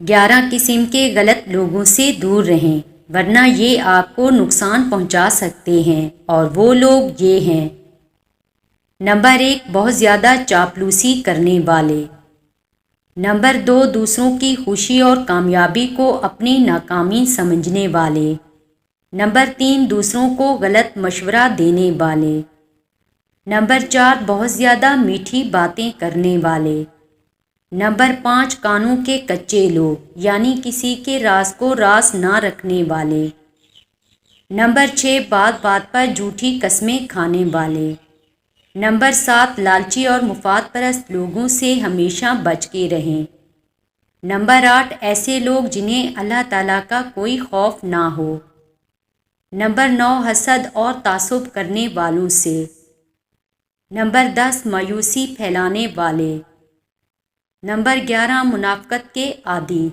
11 قسم کے غلط لوگوں سے دور رہیں ورنہ یہ آپ کو نقصان پہنچا سکتے ہیں، اور وہ لوگ یہ ہیں۔ نمبر 1، بہت زیادہ چاپلوسی کرنے والے۔ نمبر 2، دوسروں کی خوشی اور کامیابی کو اپنی ناکامی سمجھنے والے۔ نمبر 3، دوسروں کو غلط مشورہ دینے والے۔ نمبر 4، بہت زیادہ میٹھی باتیں کرنے والے۔ نمبر 5، کانوں کے کچے لوگ، یعنی کسی کے راز کو راز نہ رکھنے والے۔ نمبر 6، بات بات پر جھوٹی قسمیں کھانے والے۔ نمبر 7، لالچی اور مفاد پرست لوگوں سے ہمیشہ بچ کے رہیں۔ نمبر 8، ایسے لوگ جنہیں اللہ تعالیٰ کا کوئی خوف نہ ہو۔ نمبر 9، حسد اور تعصب کرنے والوں سے۔ نمبر 10، مایوسی پھیلانے والے۔ نمبر 11، منافقت کے عادی۔